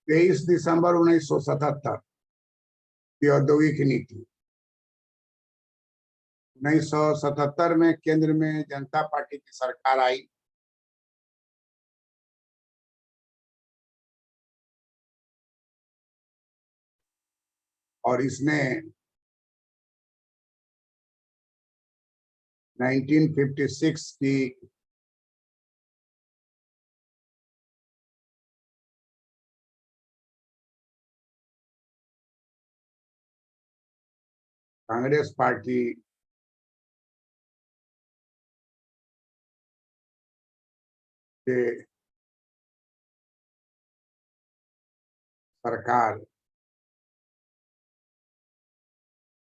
23 दिसंबर 1977 की औद्योगिक नीति। 1977 में केंद्र में जनता पार्टी की सरकार आई। और इसने 1956 की कांग्रेस पार्टी के सरकार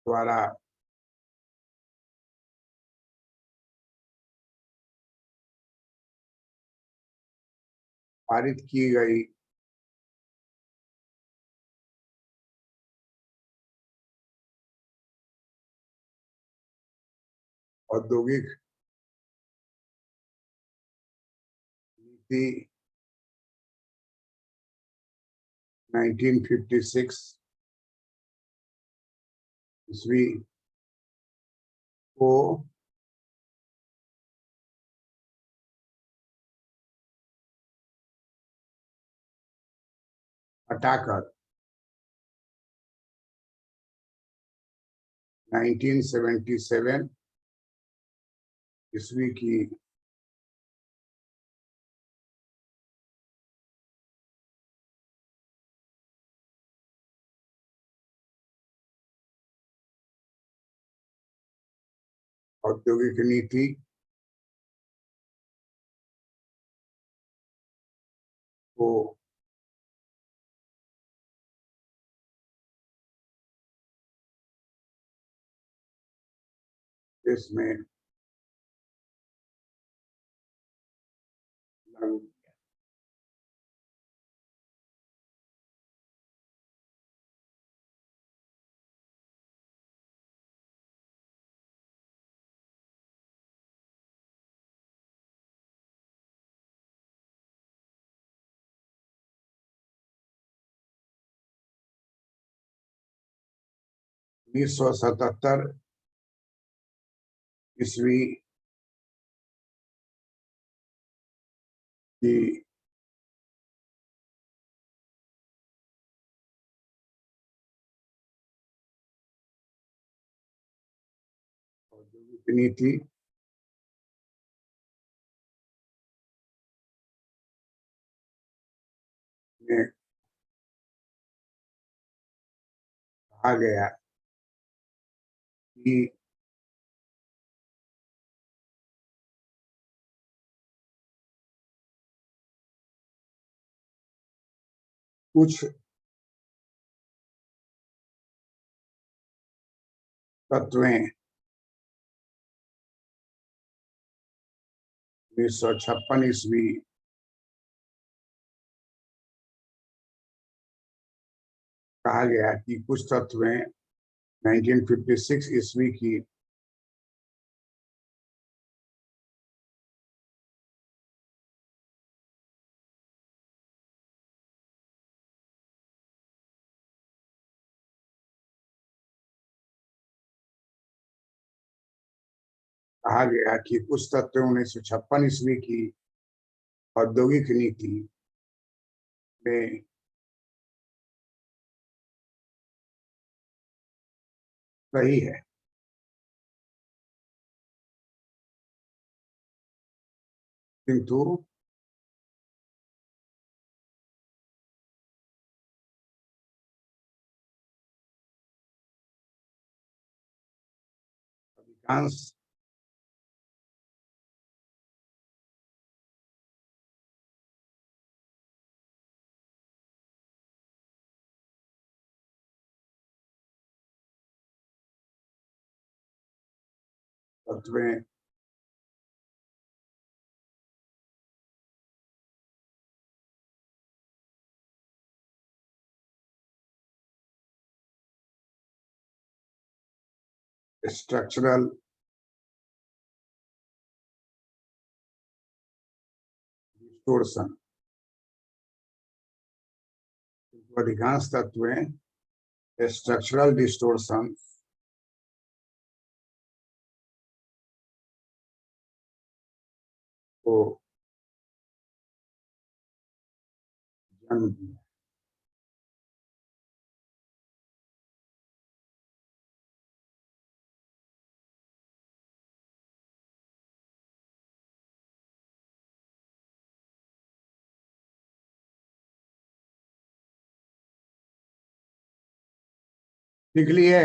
द्वारा पारित की गई औद्योगिक नीति 1956 ईस्वी को हटाकर 1977 ईस्वी की औद्योगिक नीति को देश में लागू किया। उन्नीस सौ 77 ईस्वी की औद्योगिक नीति में कहा गया कि कुछ तत्वें 1956 ईस्वी कहा गया कि कुछ तत्वें 1956 ईस्वी की कहा गया कि कुछ तत्व 1956 ईस्वी की औद्योगिक नीति में सही है, किंतु अधिकांश तत्वें स्ट्रक्चरल डिस्टोर्शन अधिकांश तत्वें स्ट्रक्चरल डिस्टोर्शन को जन्म दिया। लिख लिए?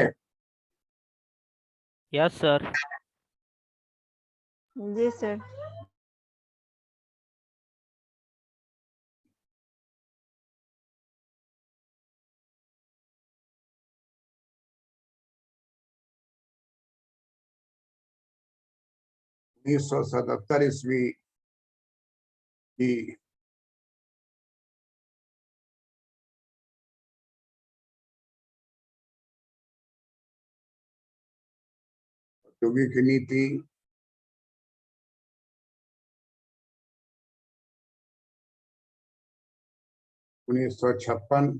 Yes sir. जी सर। उन्नीस सौ 77 ईस्वी की औद्योगिक नीति उन्नीस सौ 56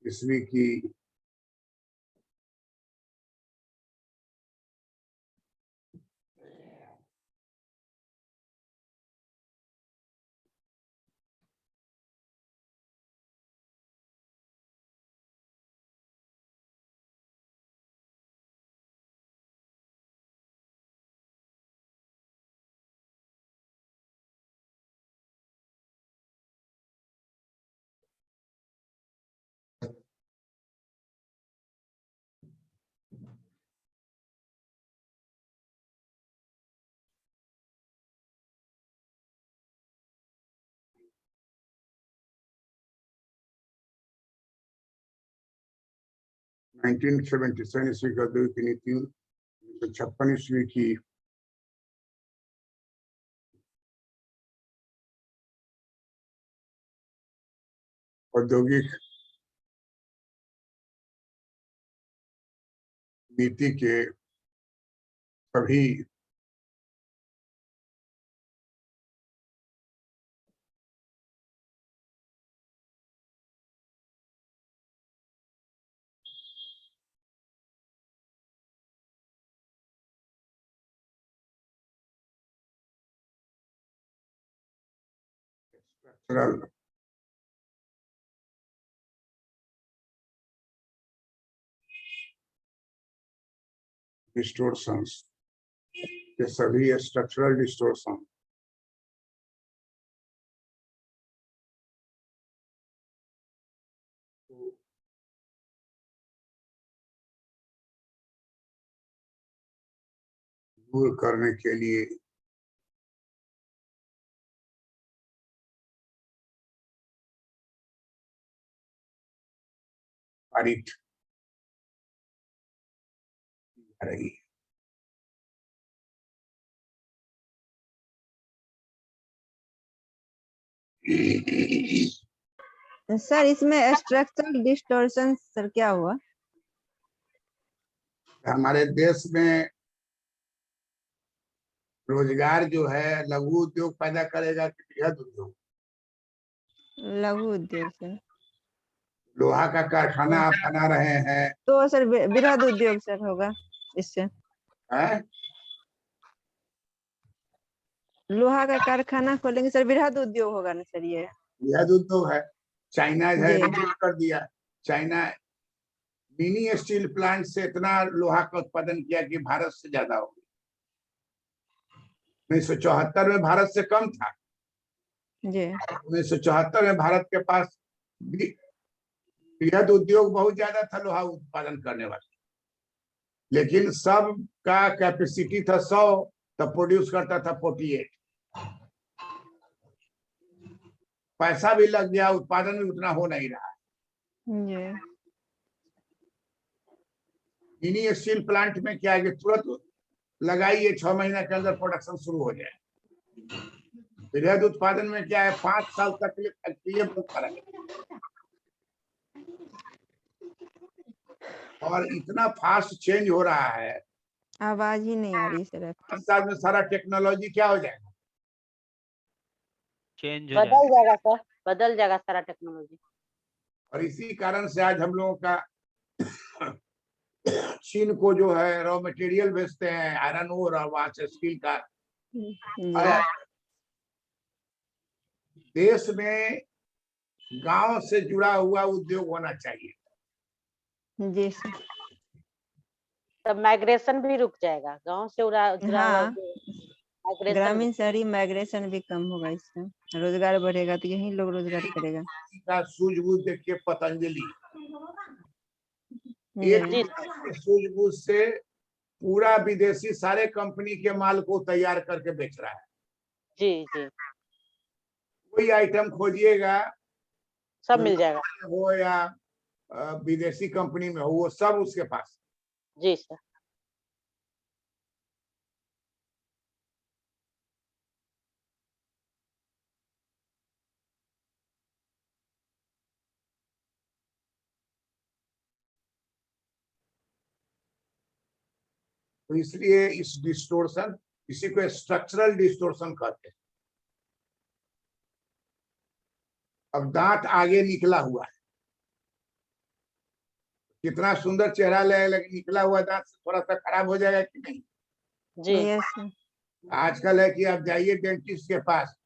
ईस्वी की नाइनटीन 77 ईस्वी की औद्योगिक नीति 1956 ईस्वी की औद्योगिक नीति के सभी स्ट्रक्चरल डिस्टोर्शंस के सभी स्ट्रक्चरल डिस्टोर्शन दूर करने के लिए पारित की जा रही है। सर इसमें स्ट्रक्चरल डिस्टॉर्शन सर क्या हुआ? हमारे देश में रोजगार जो है लघु उद्योग पैदा करेगा कि बृहद उद्योग? लघु उद्योग सर। लोहा का कारखाना आप बना रहे हैं तो सर बृहद उद्योग सर होगा इससे। हैं? लोहा का कारखाना खोलेंगे सर, बृहद उद्योग होगा ना सर ये। बृहद उद्योग है। चाइना है जी। रिजेक्ट कर दिया। चाइना मिनी स्टील प्लांट से इतना लोहा का उत्पादन किया कि भारत से ज्यादा हो गया। 1974 में भारत से कम था। जी। 1974 में भारत के पास बृहद उद्योग बहुत ज्यादा था लोहा उत्पादन करने वाले, लेकिन सब का कैपेसिटी था 100, तब प्रोड्यूस करता था 48। पैसा भी लग गया, उत्पादन भी उतना हो नहीं रहा। जी। मिनी स्टील प्लांट में क्या है कि तुरंत लगाइए 6 महीने के अंदर प्रोडक्शन शुरू हो जाए। बृहद उत्पादन में क्या है 5 साल तक के लिए बहुत फर्क है। और इतना फास्ट चेंज हो रहा है, आवाज ही नहीं आ रही सर आपकी। 5 साल में सारा टेक्नोलॉजी क्या हो जाएगा? चेंज हो जाएगा जाएगा सर। बदल जाएगा सारा टेक्नोलॉजी। और इसी कारण से आज हम लोगों का चीन को जो है रॉ मटेरियल बेचते हैं, आयरन ओर और वहां से स्टील का जी आया। देश में गांव से जुड़ा हुआ उद्योग होना चाहिए। जी सर। तब माइग्रेशन भी रुक जाएगा, गांव से जुड़ा हुआ हाँ, माइग्रेशन। ग्रामीण शहरी माइग्रेशन भी कम होगा, इससे रोजगार बढ़ेगा तो यही लोग रोजगार करेगा। का सूझबूझ देखिए पतंजलि, जी एक सूझबूझ से पूरा विदेशी सारे कंपनी के माल को तैयार करके बेच रहा है। जी जी, कोई आइटम खोजिएगा, सब मिल जाएगा। हो या विदेशी कंपनी में हो, वो सब उसके पास। जी सर। तो इसलिए इस डिस्टोर्शन, इसी को स्ट्रक्चरल डिस्टोर्शन कहते हैं। अब दांत आगे निकला हुआ है, कितना सुंदर चेहरा ले, लेकिन निकला हुआ दांत थोड़ा सा खराब हो जाएगा कि नहीं? जी यस। आजकल है कि आप जाइए डेंटिस्ट के पास,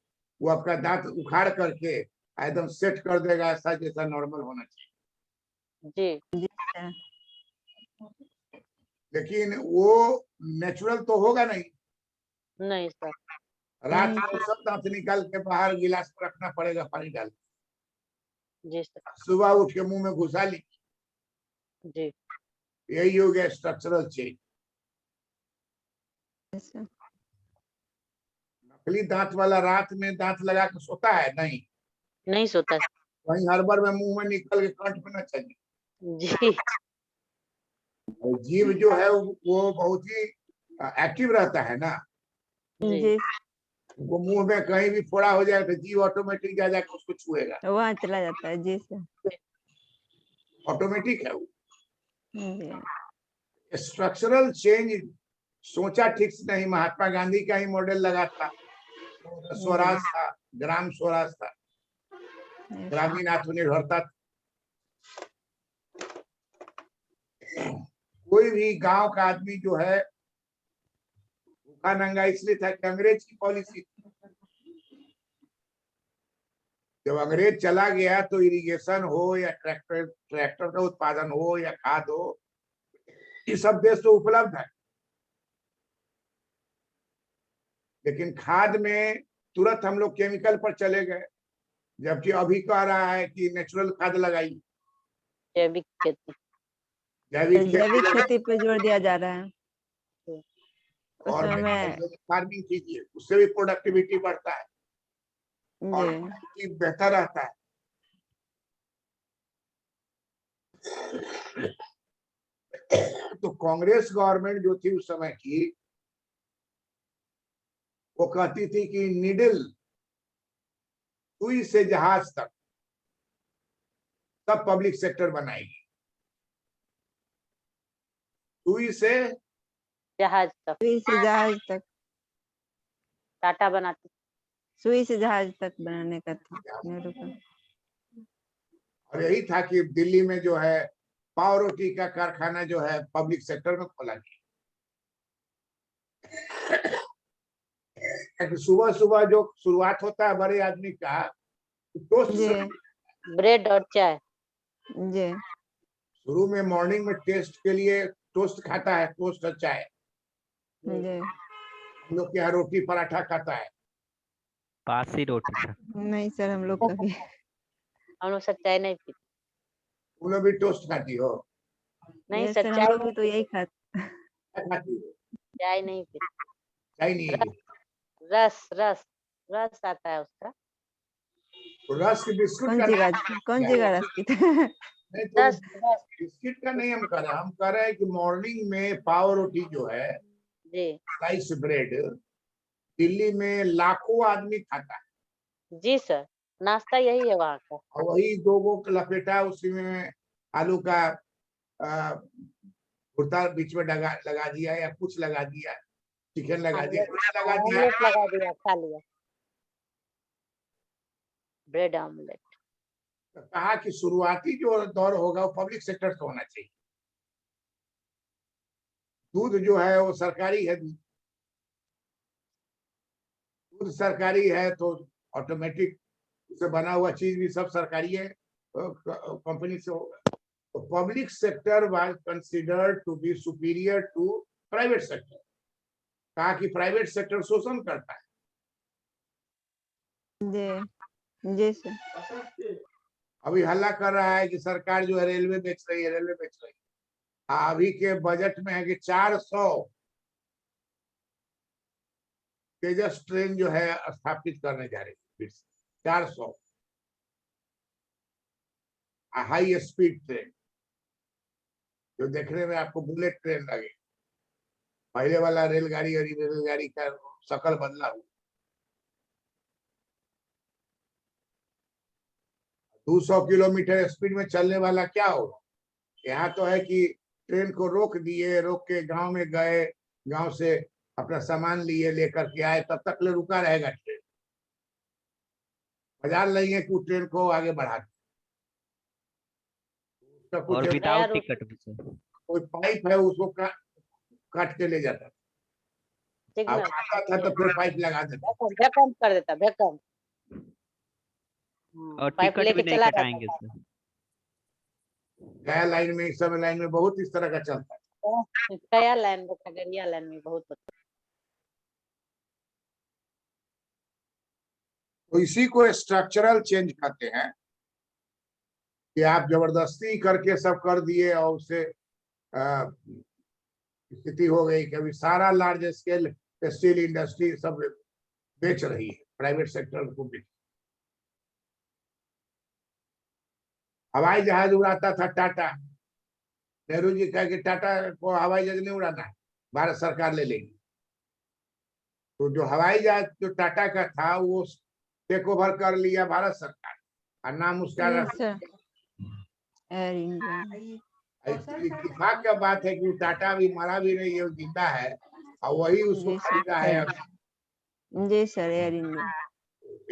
वो आपका दांत उखाड़ करके एकदम सेट कर देगा, ऐसा जैसा नॉर्मल होना चाहिए। जी सर। लेकिन वो नेचुरल तो होगा नहीं। नहीं सर। रात नहीं। को सब दांत निकाल के बाहर गिलास में रखना पड़ेगा पानी डाल के। जी सर। सुबह उठ के मुंह में घुसा ली। जी यही हो गया स्ट्रक्चरल चेंज। Yes sir. नकली दांत वाला रात में दांत लगा के सोता है नहीं, नहीं सोता। वहीं हड़बड़ में मुंह में निकल के कंठ में न चले। जी जीव जो है वो बहुत ही एक्टिव रहता है ना। जी जी, वो मुंह में कहीं भी फोड़ा हो जाए तो जीव ऑटोमेटिक जा जाकर उसको छुएगा, वहाँ चला जाता है। जी सर। ऑटोमेटिक है वो। जी स्ट्रक्चरल चेंज सोचा ठीक से नहीं। महात्मा गांधी का ही मॉडल लगा था, स्वराज था, ग्राम स्वराज था, ग्रामीण आत्मनिर्भरता। कोई भी गांव का आदमी जो है भूखा नंगा इसलिए था कि अंग्रेज की पॉलिसी। जब अंग्रेज चला गया तो इरिगेशन हो या ट्रैक्टर का उत्पादन हो या खाद हो, ये सब देश तो उपलब्ध है। लेकिन खाद में तुरंत हम लोग केमिकल पर चले गए, जबकि अभी कह रहा है कि नेचुरल खाद लगाइए, जैविक खेती। जैविक खेती पे जोर दिया जा रहा है। और उसमें फार्मिंग कीजिए, उससे भी प्रोडक्टिविटी बढ़ता है और जी बेहतर रहता है। तो कांग्रेस गवर्नमेंट जो थी उस समय की, वो कहती थी कि नीडल, सुई से जहाज तक सब पब्लिक सेक्टर बनाएगी। सुई से जहाज तक, सुई से जहाज तक, टाटा बनाती। सुई से जहाज तक बनाने का था नेहरू का। और यही था कि दिल्ली में जो है पाव रोटी का कारखाना जो है पब्लिक सेक्टर में खोला गया। सुबह सुबह जो शुरुआत होता है बड़े आदमी का, टोस्ट जी से ब्रेड और चाय। जी शुरू में मॉर्निंग में टेस्ट के लिए टोस्ट खाता है, टोस्ट और चाय। जी। हम लोग के यहाँ रोटी पराठा खाता है। बासी रोटी सर। नहीं सर, हम लोग कभी हम लोग सर चाय नहीं पीते। तुम लोग भी टोस्ट खाती हो? नहीं यस सर, सर, हम चाय लोग भी तो यही खाते। क्या खाती हो? चाय नहीं पीते। चाय नहीं है? रस रस रस आता है उसका। रस के बिस्कुट कौन का सी नाम बात, कौन सी का रस पीते हैं? नहीं, तो रस रस। बिस्किट का नहीं हम कह रहे हैं। हम कह रहे हैं कि मॉर्निंग में पाव रोटी जो है, जी स्लाइस ब्रेड, दिल्ली में लाखों आदमी खाता है। जी सर, नाश्ता यही है वहाँ का। और वही दो गो लपेटा, उसी में आलू का भुर्ता बीच में लगा दिया या कुछ लगा दिया, चिकन लगा दिया, कुछ लगा दिया। ऑमलेट लगा दिया, खा लिया। Bread omelette. तो कहा कि शुरुआती जो दौर होगा वो पब्लिक सेक्टर का होना चाहिए। दूध जो है वो सरकारी है, दूध सरकारी है तो ऑटोमेटिक उससे बना हुआ चीज भी सब सरकारी है, कंपनी से होगा। तो public sector was considered to be superior to private sector. कहा कि प्राइवेट सेक्टर शोषण करता है। जी सर। अभी हल्ला कर रहा है कि सरकार जो है रेलवे बेच रही है, रेलवे बेच रही है। अभी के बजट में है कि 400 तेजस ट्रेन जो है स्थापित करने जा रही है फिर से। 400 हाई स्पीड ट्रेन, जो देखने में आपको बुलेट ट्रेन लगे। पहले वाला रेलगाड़ी और रेलगाड़ी का शकल बदला हुआ। 200 किलोमीटर स्पीड में चलने वाला क्या होगा? यहाँ तो है कि ट्रेन को रोक दिए, रोक के गांव में गए, गांव से अपना सामान लिए, लेकर के आए, तब तक ले रुका रहेगा ट्रेन। बाजार नहीं है कि वो ट्रेन को आगे बढ़ा दे। उसका कुछ और नया विदाउट रूट टिकट भी सर। कोई पाइप है, उसको काट के ले जाता। अब सिग्नल आता था तो फिर पाइप लगा देता। भैकम कर देता, भैकम। और पाइप टिकट लेके भी नहीं चला कटाएंगे जाता सर। गया लाइन में, इस समय लाइन में बहुत इस तरह का चलता है। था। गया लाइन में, खगड़िया लाइन में बहुत होता तो इसी को स्ट्रक्चरल चेंज कहते हैं कि आप जबरदस्ती करके सब कर दिए और उससे स्थिति हो गई कि अभी सारा लार्ज स्केल स्टील इंडस्ट्री सब बेच रही है, प्राइवेट सेक्टर को बेच। हवाई जहाज उड़ाता था टाटा। नेहरू जी कहा कि टाटा को हवाई जहाज नहीं उड़ाना है, भारत सरकार ले लेगी। तो जो हवाई जहाज जो टाटा का था वो टेक ओवर कर लिया भारत सरकार, और नाम उसका यस सर, एयर इंडिया। इत्तेफाक का बात है कि वो टाटा भी मरा भी नहीं है, वो जिंदा है, और वही उसको जी खरीदा है सर, जी sir, Air India.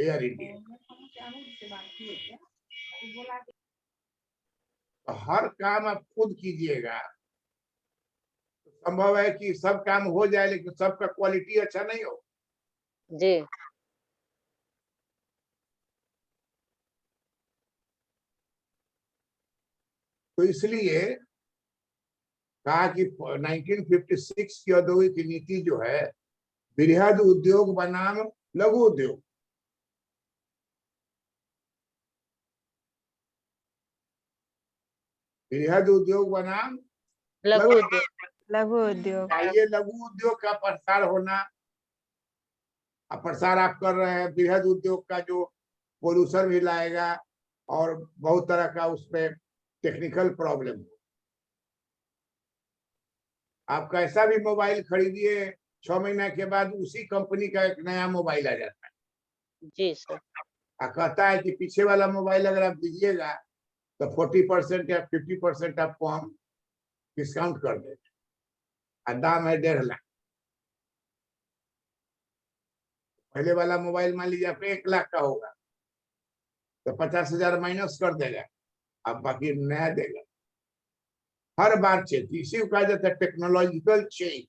Air India. तो हर काम आप खुद कीजिएगा तो संभव है कि सब काम हो जाए, लेकिन सबका क्वालिटी अच्छा नहीं हो। जी। तो इसलिए कहा कि 1956 की औद्योगिक नीति जो है, बृहद उद्योग बनाम लघु उद्योग। बृहद उद्योग बनाम लघु उद्योग। लघु उद्योग। ये लघु उद्योग का प्रसार होना। अब प्रसार आप कर रहे हैं, बृहद उद्योग का जो पोल्यूशन भी लाएगा और बहुत तरह का उसमें टेक्निकल प्रॉब्लम। आप कैसा भी मोबाइल खरीदिए, 6 महीना के बाद उसी कंपनी का एक नया मोबाइल आ जाता है। जी सर। कहता है कि पीछे वाला मोबाइल अगर आप दीजिएगा तो 40% या 50% आपको हम डिस्काउंट कर देंगे, और दाम है 1.5 लाख। पहले वाला मोबाइल मान लीजिए आपको 1 लाख का होगा तो 50,000 माइनस कर देगा, अब बाकी नया देगा। हर बार चेंज, इसी को कहा जाता है टेक्नोलॉजिकल चेंज।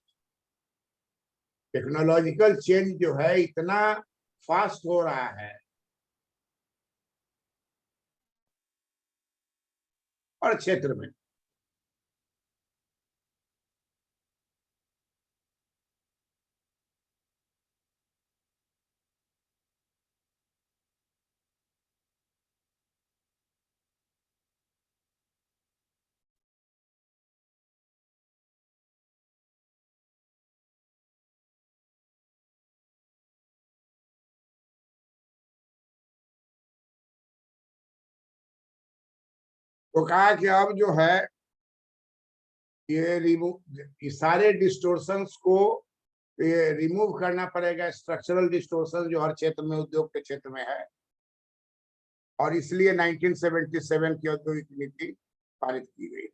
टेक्नोलॉजिकल चेंज जो है इतना फास्ट हो रहा है हर क्षेत्र में। तो कहा कि अब जो है ये सारे डिस्टोर्शंस को ये रिमूव करना पड़ेगा, स्ट्रक्चरल डिस्टोर्शन जो हर क्षेत्र में, उद्योग के क्षेत्र में है। और इसलिए 1977 की औद्योगिक नीति पारित की गई।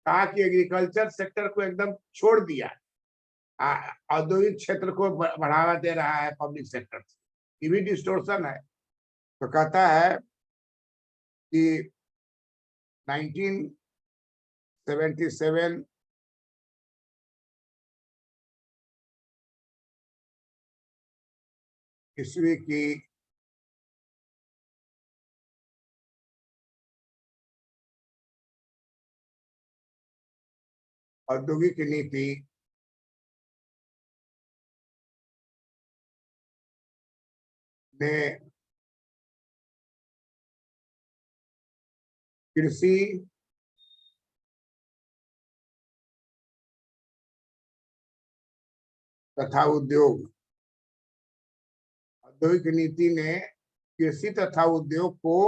कहा कि एग्रीकल्चर सेक्टर को एकदम छोड़ दिया। औद्योगिक क्षेत्र को बढ़ावा दे रहा है पब्लिक सेक्टर से, ये भी डिस्टोर्शन है। तो कहता है कि 1977 ईस्वी की औद्योगिक नीति ने कृषि तथा उद्योग, औद्योगिक नीति ने कृषि तथा उद्योग को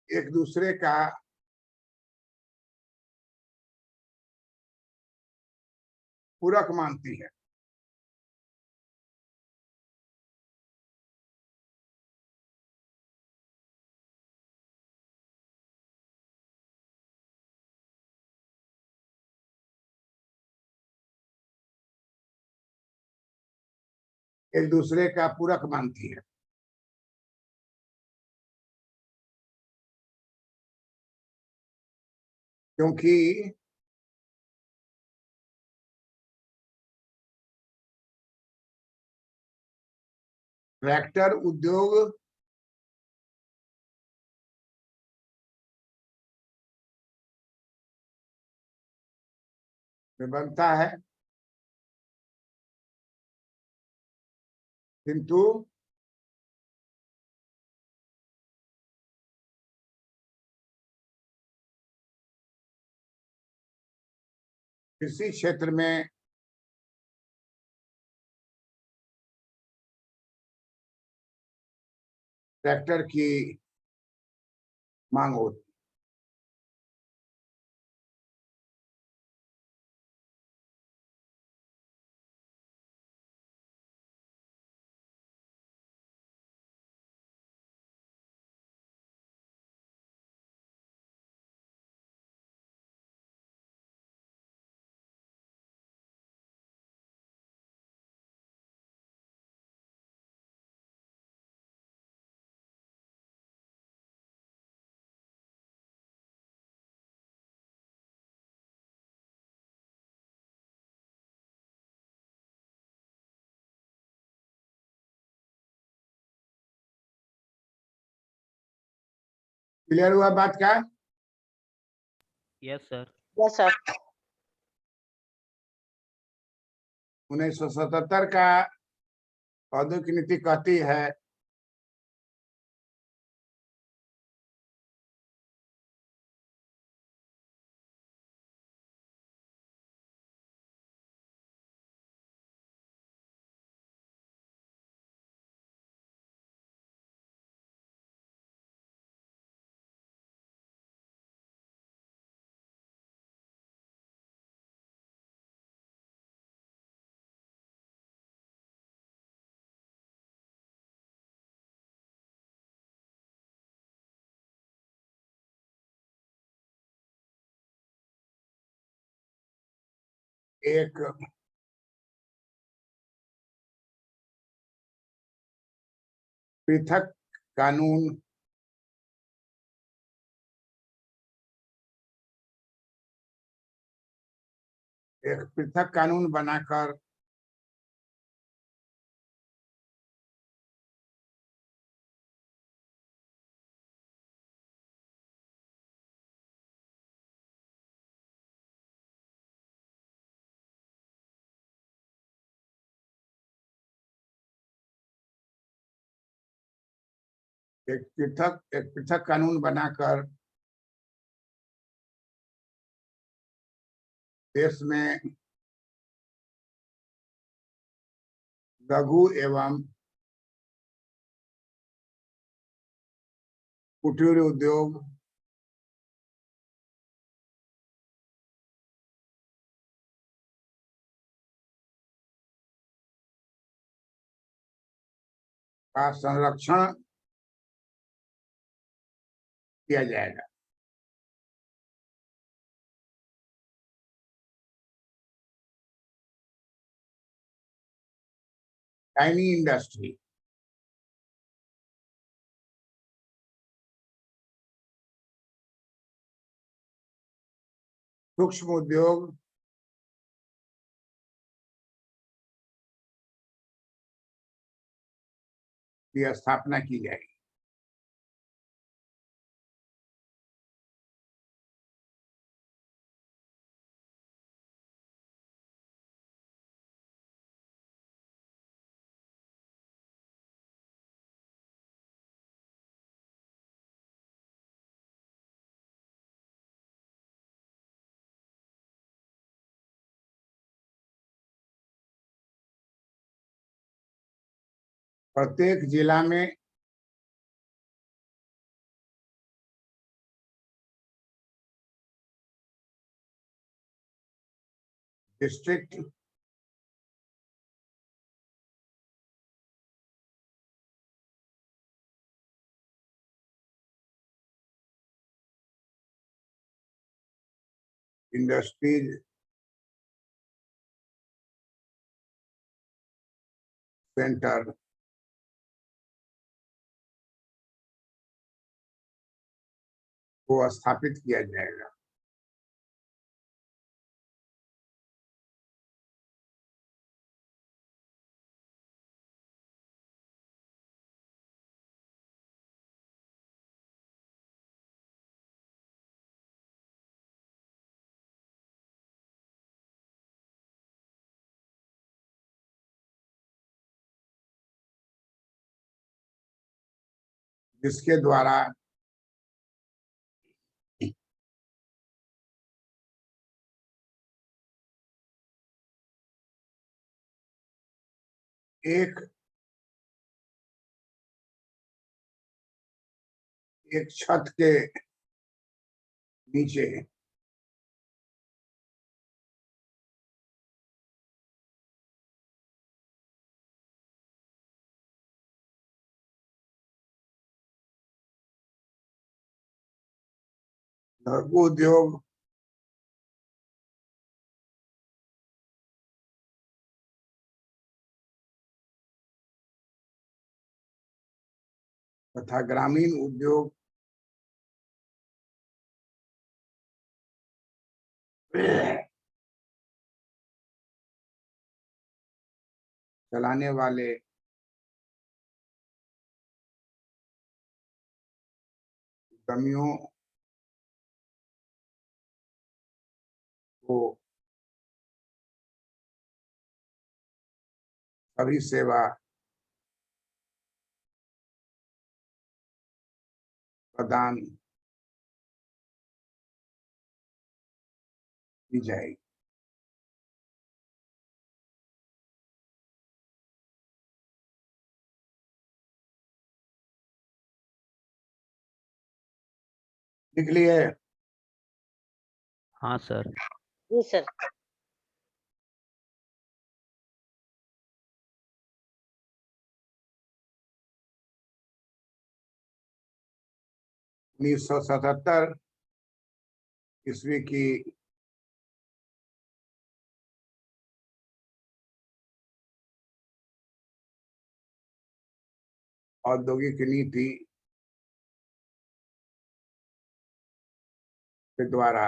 एक दूसरे का पूरक मानती है। एक दूसरे का पूरक मानती है। क्योंकि ट्रैक्टर उद्योग में बनता है, किंतु कृषि क्षेत्र में ट्रैक्टर की मांग होती। क्लियर हुआ बात का? Yes sir. Yes sir. 1977 का औद्योगिक नीति कहती है एक पृथक कानून बनाकर एक पृथक कानून बनाकर देश में लघु एवं कुटीर उद्योग का संरक्षण किया जाएगा। टाइनी इंडस्ट्री, सूक्ष्म उद्योग, की स्थापना की जाएगी। प्रत्येक जिला में डिस्ट्रिक्ट इंडस्ट्रीज सेंटर को स्थापित किया जाएगा। जिसके द्वारा एक छत के नीचे लघु उद्योग, तथा ग्रामीण उद्योग चलाने वाले उद्यमियों को सभी सेवा प्रदान की जाएगी। लिख लिए? हाँ सर। जी सर। उन्नीस 1977 ईस्वी की औद्योगिक नीति के द्वारा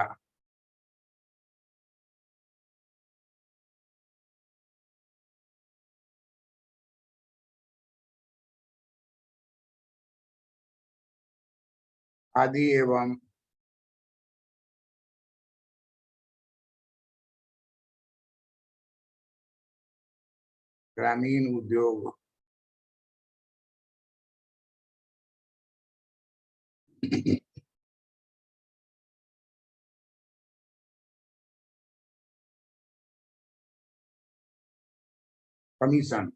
खादी एवं ग्रामीण उद्योग कमीशन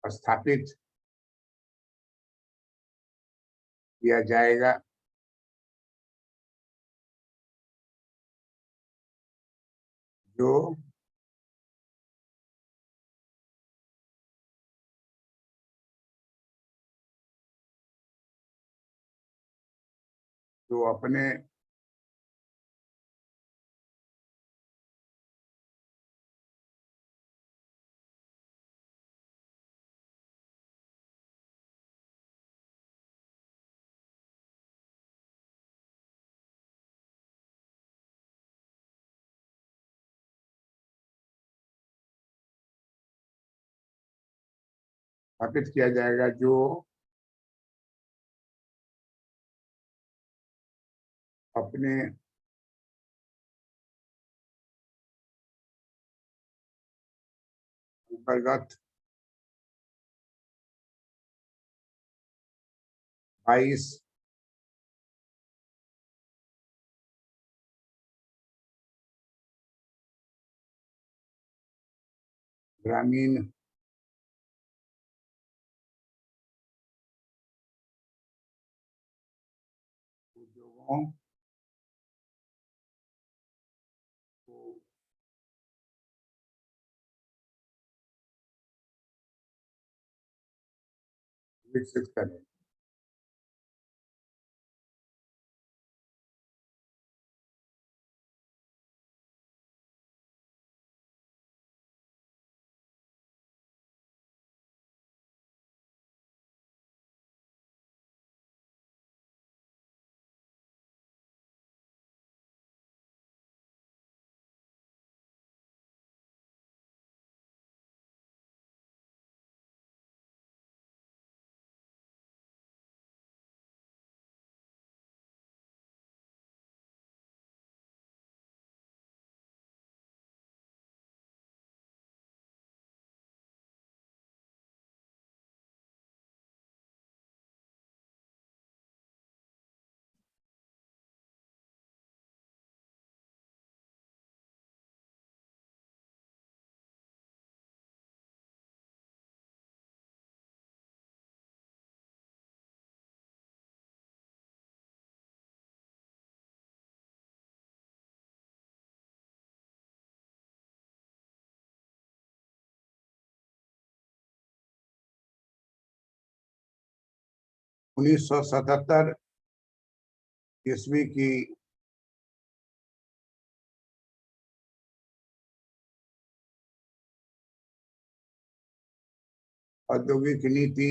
स्थापित किया जाएगा। जो अपने स्थापित किया जाएगा, जो अपने अंतर्गत 22 ग्रामीण उद्योगों को विकसित करें। उन्नीस सौ 77 ईस्वी की औद्योगिक नीति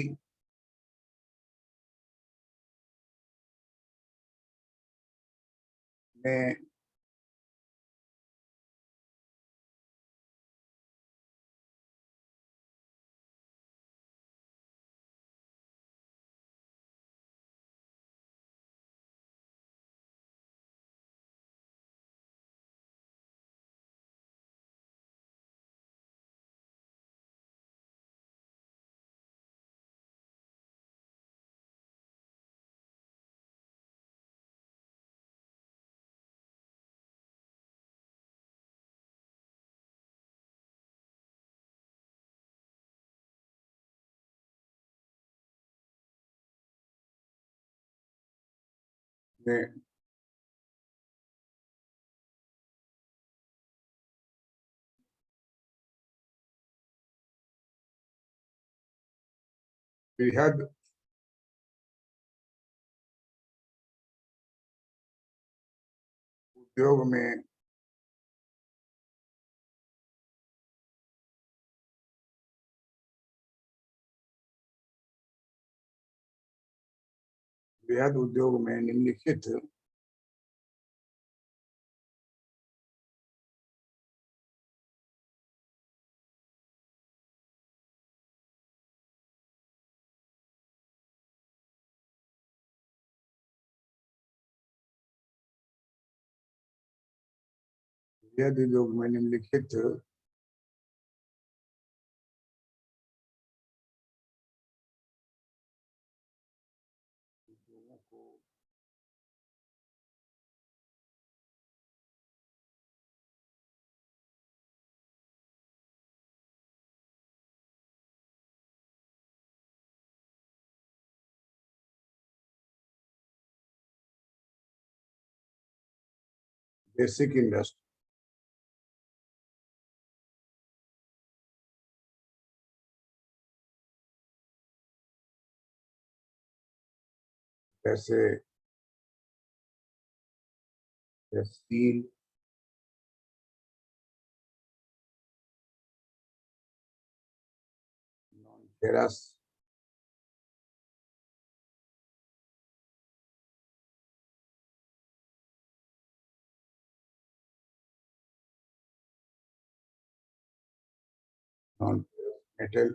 में में बृहद उद्योग में निम्नलिखित उद्योग में निम्नलिखित उद्योगों को बेसिक इंडस्ट्री जैसे steel, non ferrous, non metal,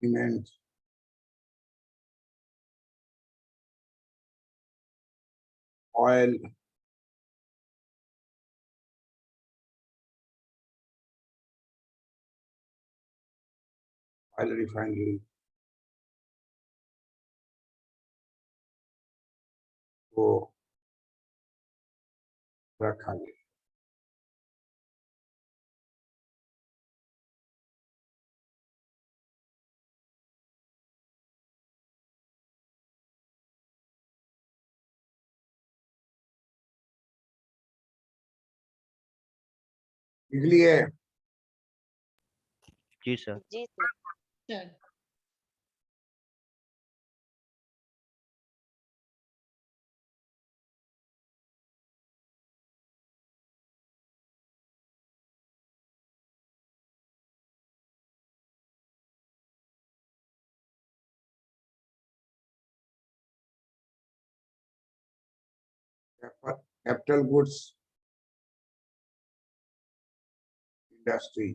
cement, oil, oil refinery को रखा गया। इसलिए जी सर। जी सर। कैपिटल गुड्स इंडस्ट्री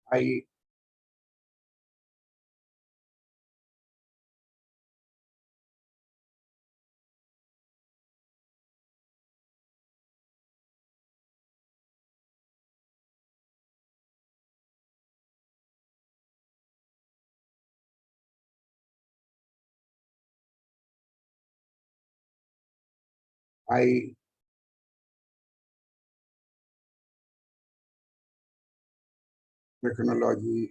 आई आई टेक्नोलॉजी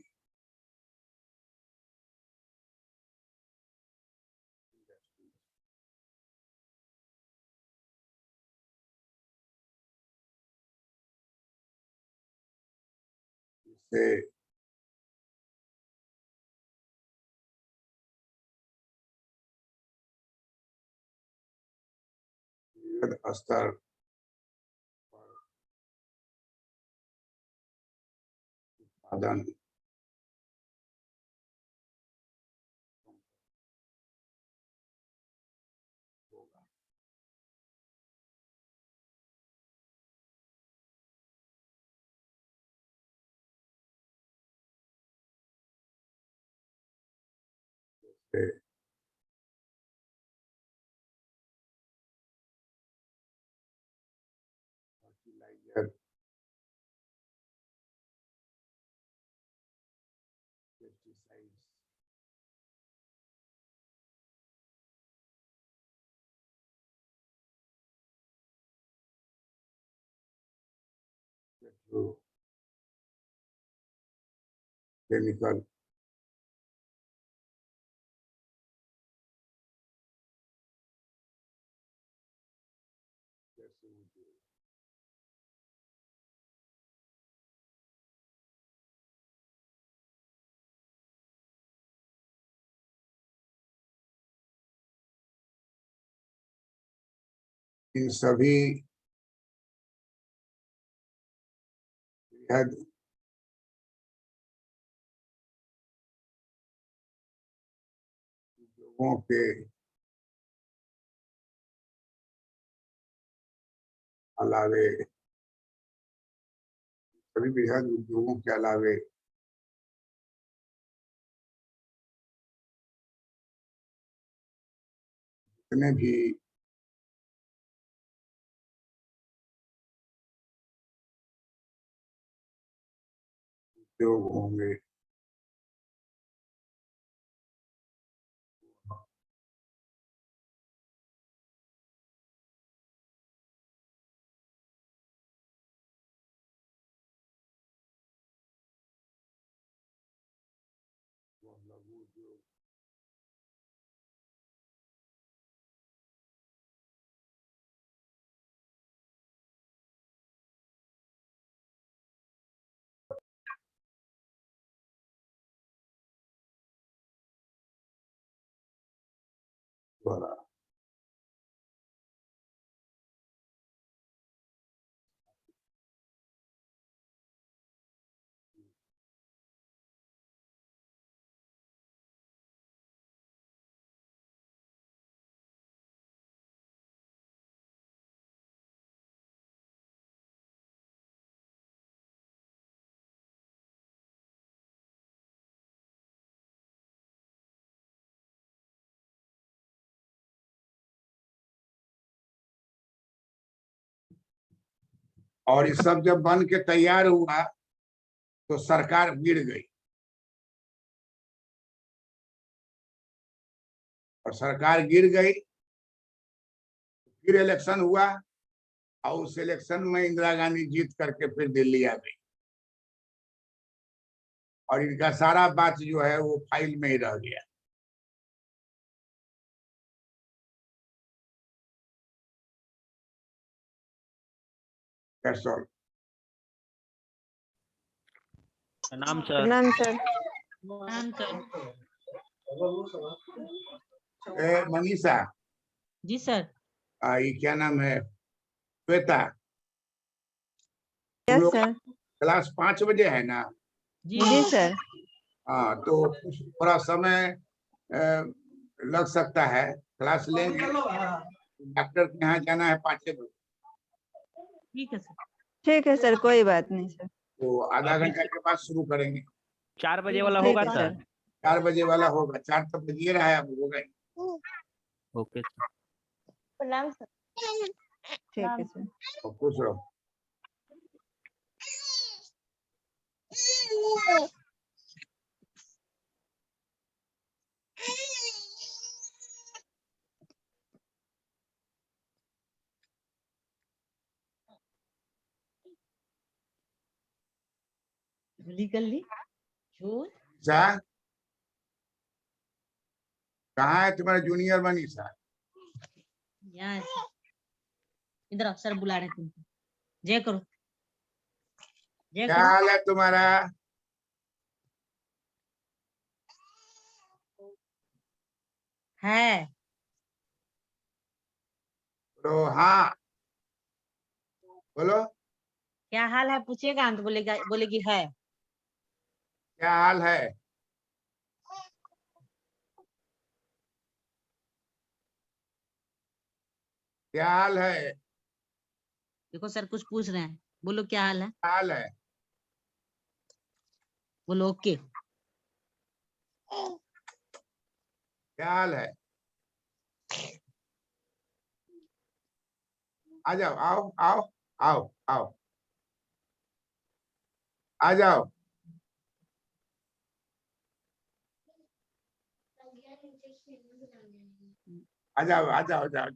से वृहद स्तर पर उत्पादन होगा। से फर्टिलाइजर, पेस्टिसाइड्स, पेट्रोकेमिकल, जैसे उद्योग। इन सभी वृहद उद्योगों के अलावे, सभी वृहद उद्योगों के अलावे जितने भी उद्योग होंगे बोला। और ये सब जब बन के तैयार हुआ तो सरकार गिर गई, और सरकार गिर गई, फिर इलेक्शन हुआ, और उस इलेक्शन में इंदिरा गांधी जीत करके फिर दिल्ली आ गई, और इनका सारा बात जो है वो फाइल में ही रह गया। कैसे? प्रणाम सर। प्रणाम सर। मनीषा, जी सर। ये क्या नाम है, श्वेता, तुम यस लोग सर। क्लास 5 बजे है ना? जी सर। हाँ, तो थोड़ा समय लग सकता है, क्लास लेंगे। डॉक्टर के यहाँ जाना है 5 बजे, ठीक है सर। ठीक है सर, कोई बात नहीं सर। तो आधा घंटा के बाद शुरू करेंगे। 4 बजे वाला ठीक होगा है सर? सर। 4 बजे वाला होगा, 4 तक बजिए रहा है, अब होगा ही। Okay sir. प्रणाम सर। ठीक है सर। और खुश रहो। झोली कर ली झोल। अच्छा, कहाँ है तुम्हारा जूनियर मनीषा? यहाँ है सर। इधर आओ, सर बुला रहे तुमको। जय करो, जय क्या करो। हाल है तुम्हारा? है तो हाँ, बोलो, क्या हाल है पूछेगा तो बोलेगा, बोलेगी है। क्या हाल है? क्या हाल है? देखो सर कुछ पूछ रहे हैं, बोलो क्या हाल है। क्या हाल है? बोलो ओके। क्या हाल है? आ जाओ, आओ आओ आओ आओ, आ जाओ। आ जाओ आ जाओ आ जाओ।